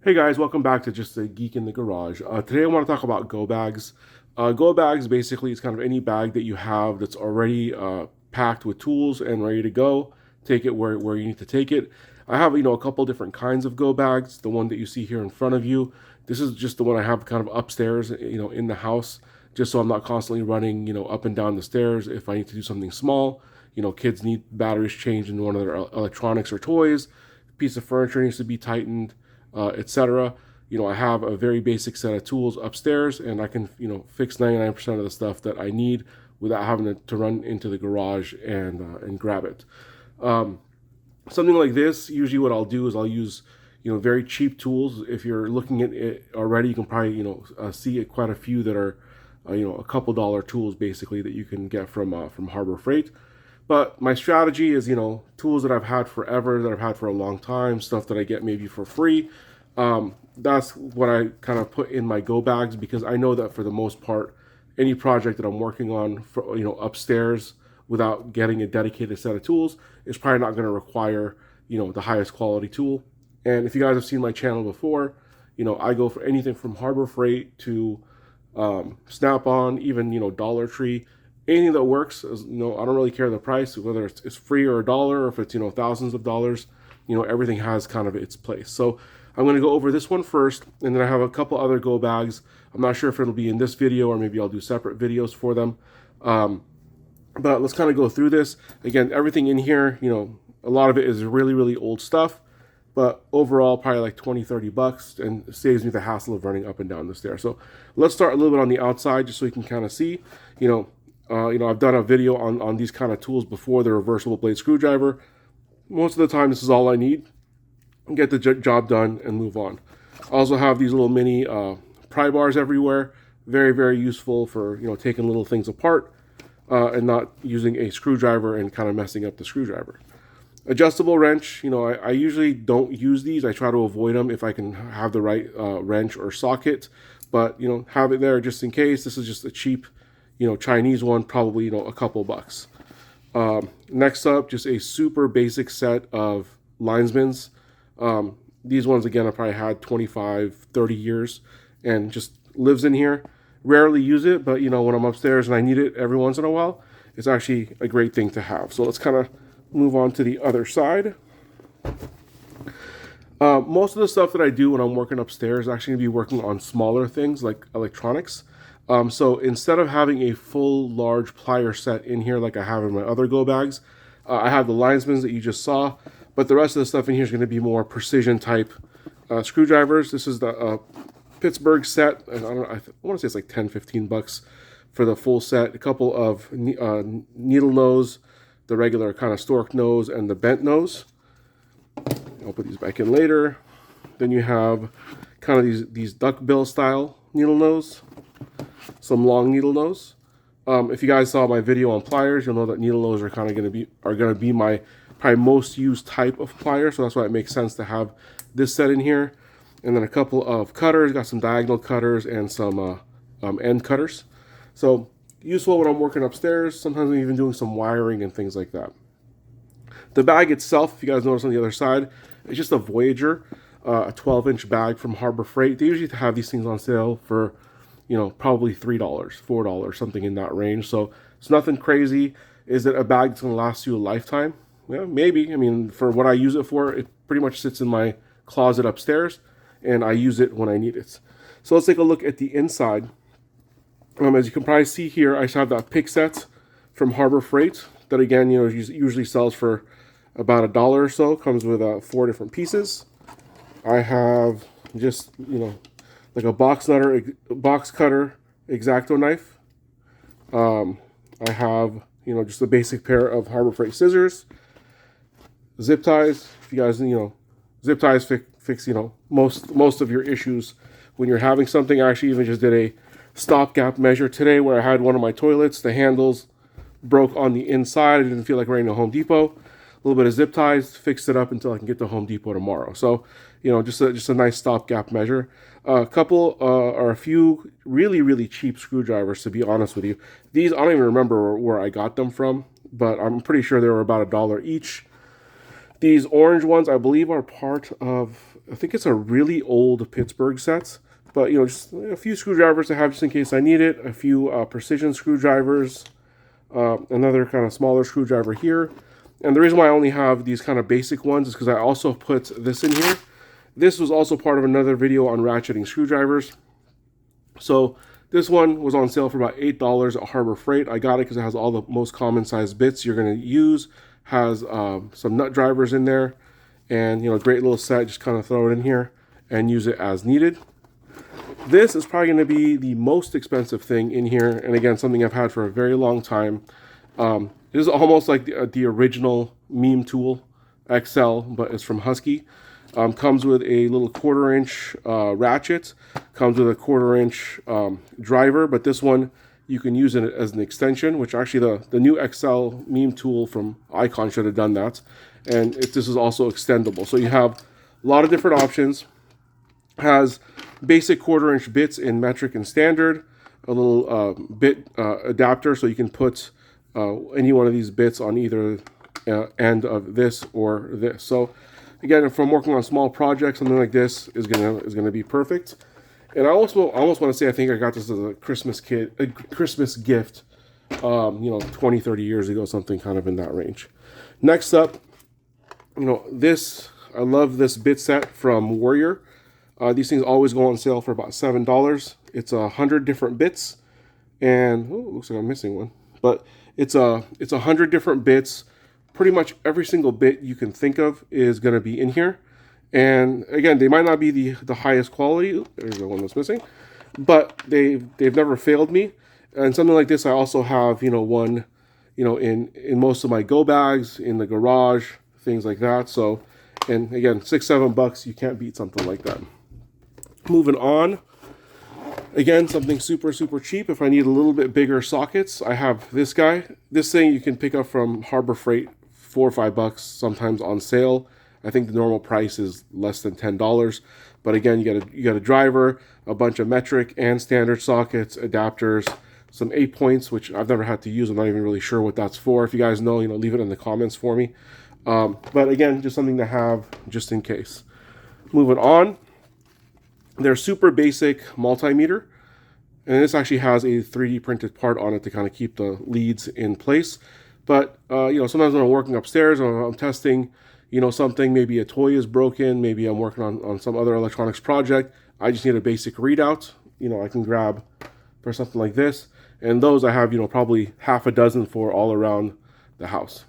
Hey guys, welcome back to Just a Geek in the Garage. Today I want to talk about go bags. Go bags basically is kind of any bag that you have that's already packed with tools and ready to go. Take it where you need to take it. I have a couple different kinds of go bags. The one that you see here in front of you, this is just the one I have kind of upstairs, in the house, just so I'm not constantly running up and down the stairs if I need to do something small. Kids need batteries changed in one of their electronics or toys. A piece of furniture needs to be tightened, etc. I have a very basic set of tools upstairs, and I can, fix 99% of the stuff that I need without having to run into the garage and grab it. Something like this, usually what I'll do is I'll use, very cheap tools. If you're looking at it already, you can probably, see quite a few that are, a couple dollar tools basically that you can get from Harbor Freight. But my strategy is, tools that I've had forever, that I've had for a long time, stuff that I get maybe for free. That's what I kind of put in my go bags, because I know that for the most part, any project that I'm working on for, upstairs without getting a dedicated set of tools is probably not going to require, the highest quality tool. And if you guys have seen my channel before, I go for anything from Harbor Freight to Snap-on, even, Dollar Tree. Anything that works, I don't really care the price, whether it's free or a dollar, or if it's, thousands of dollars, everything has kind of its place. So I'm going to go over this one first, and then I have a couple other go bags. I'm not sure if it'll be in this video, or maybe I'll do separate videos for them. But let's kind of go through this. Again, everything in here, a lot of it is really, really old stuff, but overall probably like 20, 30 bucks, and saves me the hassle of running up and down the stairs. So let's start a little bit on the outside, just so you can kind of see, I've done a video on these kind of tools before, the reversible blade screwdriver. Most of the time, this is all I need. Get the job done and move on. I also have these little mini pry bars everywhere. Very, very useful for, taking little things apart and not using a screwdriver and kind of messing up the screwdriver. Adjustable wrench, I usually don't use these. I try to avoid them if I can have the right wrench or socket. But, have it there just in case. This is just a cheap, Chinese one, probably, a couple bucks. Next up, just a super basic set of linesmans. These ones, again, I probably had 25, 30 years and just lives in here. Rarely use it, but, when I'm upstairs and I need it every once in a while, it's actually a great thing to have. So let's kind of move on to the other side. Most of the stuff that I do when I'm working upstairs is actually going to be working on smaller things like electronics. So instead of having a full large plier set in here like I have in my other go bags, I have the linesmans that you just saw, but the rest of the stuff in here is going to be more precision type screwdrivers. This is the Pittsburgh set. I want to say it's like 10, 15 bucks for the full set. A couple of needle nose, the regular kind of stork nose, and the bent nose. I'll put these back in later. Then you have kind of these duckbill style needle nose. Some long needle nose. If you guys saw my video on pliers, you'll know that needle nose are kind of going to be my probably most used type of plier. So that's why it makes sense to have this set in here. And then a couple of cutters. Got some diagonal cutters and some end cutters. So useful when I'm working upstairs. Sometimes I'm even doing some wiring and things like that. The bag itself, if you guys notice on the other side, it's just a Voyager, a 12-inch bag from Harbor Freight. They usually have these things on sale for probably $3, $4, something in that range. So it's nothing crazy. Is it a bag that's going to last you a lifetime? Yeah, maybe. I mean, for what I use it for, it pretty much sits in my closet upstairs, and I use it when I need it. So let's take a look at the inside. As you can probably see here, I have that pick set from Harbor Freight that, again, usually sells for about $1 or so. Comes with 4 different pieces. I have just, like a box cutter X-Acto knife. I have, just a basic pair of Harbor Freight scissors. Zip ties. If you guys, zip ties fix, most of your issues when you're having something. I actually even just did a stopgap measure today where I had one of my toilets. The handles broke on the inside. I didn't feel like running to Home Depot. A little bit of zip ties, fixed it up until I can get to Home Depot tomorrow. So, just a nice stopgap measure. A couple or a few really, really cheap screwdrivers, to be honest with you. These, I don't even remember where I got them from, but I'm pretty sure they were about $1 each. These orange ones, I believe, are part of I think it's a really old Pittsburgh set, but you know, just a few screwdrivers to have just in case I need it. A few precision screwdrivers, another kind of smaller screwdriver here. And the reason why I only have these kind of basic ones is because I also put this in here. This was also part of another video on ratcheting screwdrivers. So this one was on sale for about $8 at Harbor Freight. I got it because it has all the most common size bits you're going to use. Has some nut drivers in there. And, you know, great little set. Just kind of throw it in here and use it as needed. This is probably going to be the most expensive thing in here. And again, something I've had for a very long time. This is almost like the original meme tool XL, but it's from Husky. Comes with a little 1/4-inch ratchet. Comes with a 1/4-inch driver, but this one you can use it as an extension, which actually the new XL meme tool from Icon should have done that. And this is also extendable. So you have a lot of different options. Has basic 1/4-inch bits in metric and standard. A little bit adapter so you can put any one of these bits on either end of this or this. So again, if I'm working on small projects, something like this is gonna be perfect. And I almost want to say I think I got this as a Christmas gift, you know, 20, 30 years ago, something kind of in that range. Next up, you know, I love this bit set from Warrior. These things always go on sale for about $7. It's 100 different bits, and oh, looks like I'm missing one, but it's 100 different bits. Pretty much every single bit you can think of is going to be in here. And again, they might not be the highest quality. There's the one that's missing, but they've never failed me. And something like this, I also have, you know, one, you know, in most of my go bags, in the garage, things like that. So, and again, $6-7, you can't beat something like that. Moving on. Again, something super cheap. If I need a little bit bigger sockets, I have this guy. This thing you can pick up from Harbor Freight, $4 or $5, sometimes on sale. I think the normal price is less than $10. But again, you got a driver, a bunch of metric and standard sockets, adapters, some 8-points, which I've never had to use. I'm not even really sure what that's for. If you guys know, you know, leave it in the comments for me. But again, just something to have just in case. Moving on. They're super basic multimeter, and this actually has a 3D printed part on it to kind of keep the leads in place. But you know, sometimes when I'm working upstairs or I'm testing, you know, something, maybe a toy is broken, maybe I'm working on some other electronics project, I just need a basic readout. You know, I can grab for something like this, and those I have, you know, probably half a dozen for all around the house.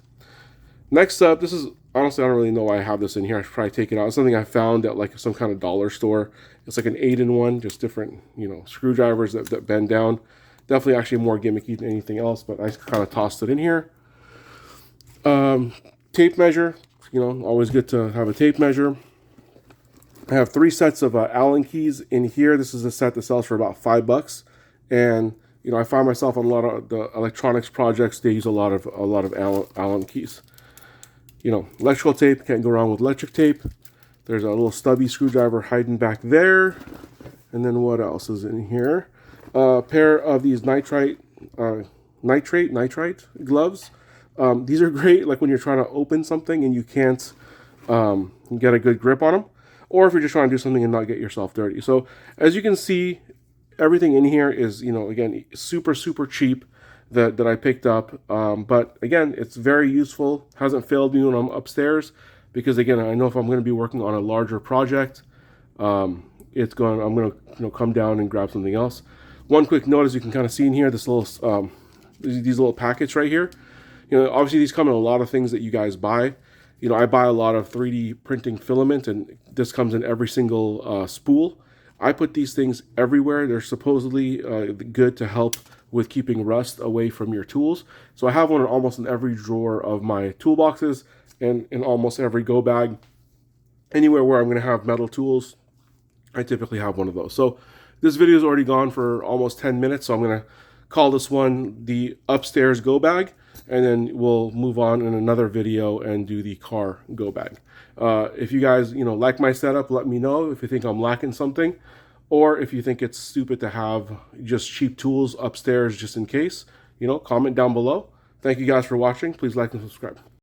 Next up, this is honestly, I don't really know why I have this in here. I should probably take it out. It's something I found at like some kind of dollar store. It's like an 8-in-1, just different, you know, screwdrivers that bend down. Definitely actually more gimmicky than anything else, but I kind of tossed it in here. Tape measure, you know, always good to have a tape measure. I have 3 sets of Allen keys in here. This is a set that sells for about $5. And, you know, I find myself on a lot of the electronics projects, they use a lot of Allen keys. You know, electrical tape, can't go wrong with electric tape. There's a little stubby screwdriver hiding back there. And then what else is in here? A pair of these nitrite gloves. These are great, like when you're trying to open something and you can't get a good grip on them, or if you're just trying to do something and not get yourself dirty. So as you can see, everything in here is, you know, again, super cheap that I picked up. But again, it's very useful. Hasn't failed me when I'm upstairs, because again, I know if I'm going to be working on a larger project, I'm going to, you know, come down and grab something else. One quick note, as you can kind of see in here, this little these little packets right here. You know, obviously these come in a lot of things that you guys buy. You know, I buy a lot of 3D printing filament, and this comes in every single spool. I put these things everywhere. They're supposedly good to help with keeping rust away from your tools. So I have one in almost in every drawer of my toolboxes and in almost every go bag. Anywhere where I'm going to have metal tools, I typically have one of those. So this video is already gone for almost 10 minutes, so I'm going to call this one the upstairs go bag, and then we'll move on in another video and do the car go bag. If you guys, you know, like my setup, let me know if you think I'm lacking something, or if you think it's stupid to have just cheap tools upstairs just in case. You know, comment down below. Thank you guys for watching. Please like and subscribe.